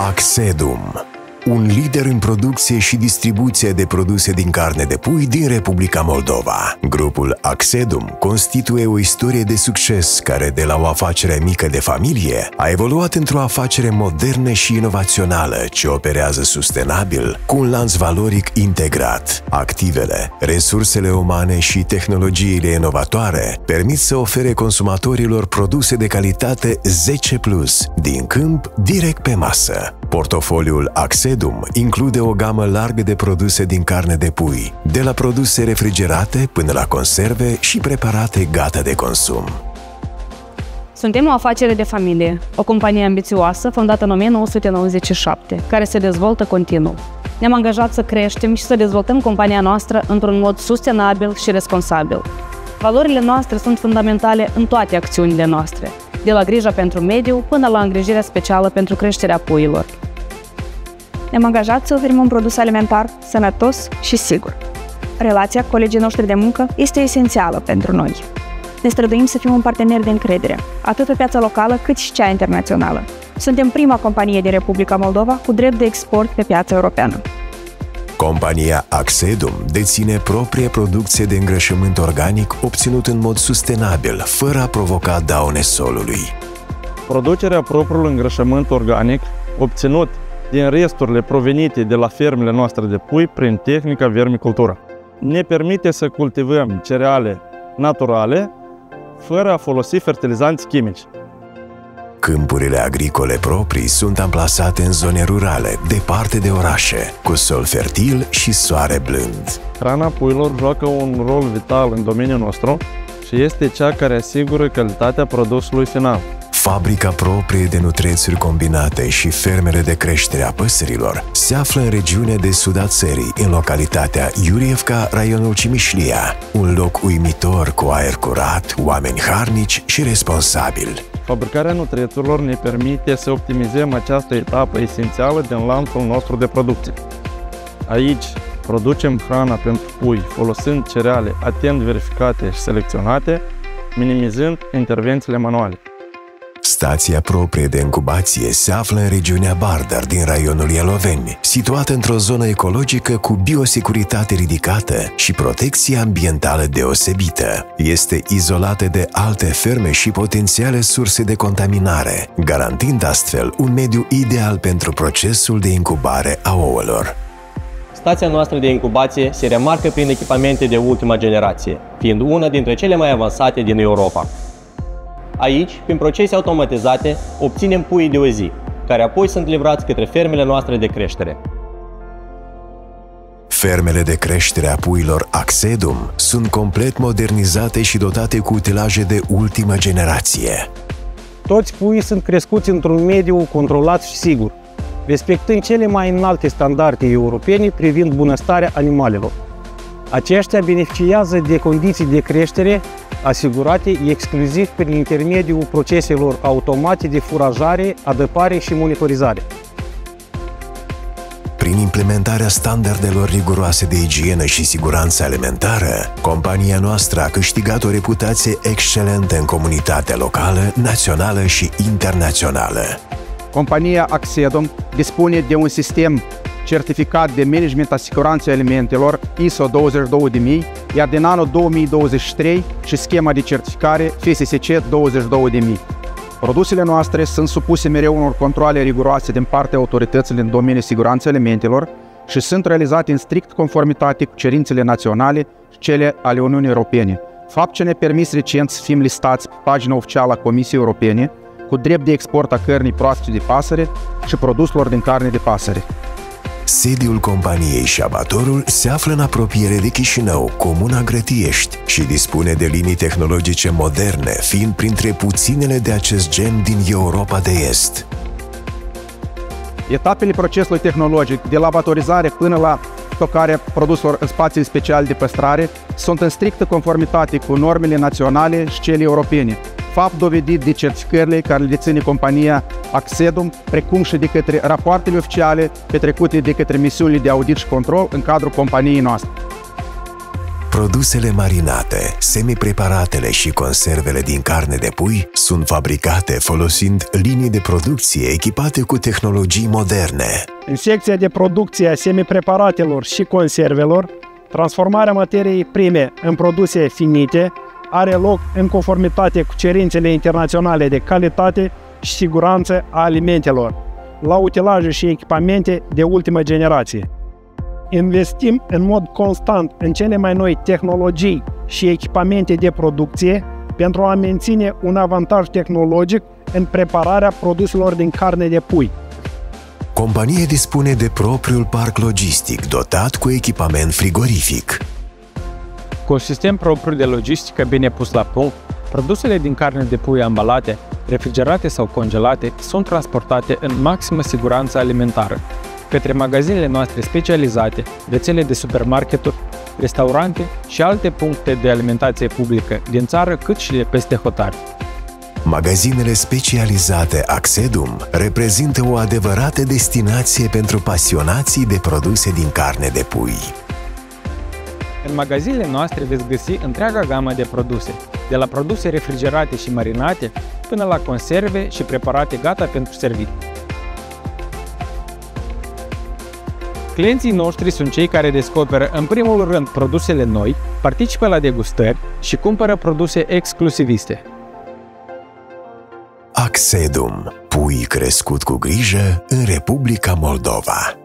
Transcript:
Axedum, un lider în producție și distribuție de produse din carne de pui din Republica Moldova. Grupul Axedum constituie o istorie de succes care, de la o afacere mică de familie, a evoluat într-o afacere modernă și inovațională ce operează sustenabil cu un lanț valoric integrat. Activele, resursele umane și tehnologiile inovatoare permit să ofere consumatorilor produse de calitate 10+, din câmp direct pe masă. Portofoliul Axedum include o gamă largă de produse din carne de pui, de la produse refrigerate până la conserve și preparate gata de consum. Suntem o afacere de familie, o companie ambițioasă fondată în 1997, care se dezvoltă continuu. Ne-am angajat să creștem și să dezvoltăm compania noastră într-un mod sustenabil și responsabil. Valorile noastre sunt fundamentale în toate acțiunile noastre, de la grija pentru mediu până la îngrijirea specială pentru creșterea puiilor. Ne-am angajat să oferim un produs alimentar sănătos și sigur. Relația cu colegii noștri de muncă este esențială pentru noi. Ne străduim să fim un partener de încredere, atât pe piața locală cât și cea internațională. Suntem prima companie din Republica Moldova cu drept de export pe piața europeană. Compania Axedum deține proprie producție de îngrășământ organic obținut în mod sustenabil, fără a provoca daune solului. Producerea propriului îngrășământ organic obținut din resturile provenite de la fermele noastre de pui prin tehnica vermicultură ne permite să cultivăm cereale naturale fără a folosi fertilizanți chimici. Câmpurile agricole proprii sunt amplasate în zone rurale, departe de orașe, cu sol fertil și soare blând. Hrana puilor joacă un rol vital în domeniul nostru și este cea care asigură calitatea produsului final. Fabrica proprie de nutrețuri combinate și fermele de creștere a păsărilor se află în regiunea de sud a țării, în localitatea Iurievca, raionul Cimișlia, un loc uimitor cu aer curat, oameni harnici și responsabili. Fabricarea nutrețurilor ne permite să optimizăm această etapă esențială din lanțul nostru de producție. Aici producem hrana pentru pui folosind cereale atent verificate și selecționate, minimizând intervențiile manuale. Stația proprie de incubație se află în regiunea Bardar din raionul Ialoveni, situată într-o zonă ecologică cu biosecuritate ridicată și protecție ambientală deosebită. Este izolată de alte ferme și potențiale surse de contaminare, garantând astfel un mediu ideal pentru procesul de incubare a ouălor. Stația noastră de incubație se remarcă prin echipamente de ultima generație, fiind una dintre cele mai avansate din Europa. Aici, prin procese automatizate, obținem puii de o zi, care apoi sunt livrați către fermele noastre de creștere. Fermele de creștere a puilor Axedum sunt complet modernizate și dotate cu utilaje de ultimă generație. Toți puii sunt crescuți într-un mediu controlat și sigur, respectând cele mai înalte standarde europene privind bunăstarea animalelor. Aceștia beneficiază de condiții de creștere asigurate exclusiv prin intermediul proceselor automate de furajare, adăpare și monitorizare. Prin implementarea standardelor riguroase de igienă și siguranță alimentară, compania noastră a câștigat o reputație excelentă în comunitatea locală, națională și internațională. Compania Axedum dispune de un sistem certificat de management a siguranței alimentelor ISO 22000, iar din anul 2023 și schema de certificare FSSC 22000. Produsele noastre sunt supuse mereu unor controale riguroase din partea autorităților în domeniul siguranței alimentelor și sunt realizate în strict conformitate cu cerințele naționale și cele ale Uniunii Europene, fapt ce ne-a permis recent să fim listați pe pagina oficială a Comisiei Europene cu drept de export a cărnii proaspete de pasăre și produselor din carne de pasăre. Sediul companiei și abatorul se află în apropiere de Chișinău, comuna Grătiești, și dispune de linii tehnologice moderne, fiind printre puținele de acest gen din Europa de Est. Etapele procesului tehnologic, de la abatorizare până la stocarea produselor în spații speciale de păstrare, sunt în strictă conformitate cu normele naționale și cele europene, fapt dovedit de certificările care le deține compania Axedum, precum și de către rapoartele oficiale petrecute de către misiunile de audit și control în cadrul companiei noastre. Produsele marinate, semi-preparatele și conservele din carne de pui sunt fabricate folosind linii de producție echipate cu tehnologii moderne. În secția de producție a semi-preparatelor și conservelor, transformarea materiei prime în produse finite are loc în conformitate cu cerințele internaționale de calitate și siguranță a alimentelor, la utilaje și echipamente de ultimă generație. Investim în mod constant în cele mai noi tehnologii și echipamente de producție pentru a menține un avantaj tehnologic în prepararea produselor din carne de pui. Compania dispune de propriul parc logistic dotat cu echipament frigorific. Cu un sistem propriu de logistică bine pus la punct, produsele din carne de pui ambalate, refrigerate sau congelate sunt transportate în maximă siguranță alimentară către magazinele noastre specializate, rețele de supermarketuri, restaurante și alte puncte de alimentație publică din țară cât și de peste hotare. Magazinele specializate Axedum reprezintă o adevărată destinație pentru pasionații de produse din carne de pui. În magazinele noastre veți găsi întreaga gamă de produse, de la produse refrigerate și marinate până la conserve și preparate gata pentru servit. Clienții noștri sunt cei care descoperă în primul rând produsele noi, participă la degustări și cumpără produse exclusiviste. Axedum, pui crescut cu grijă în Republica Moldova.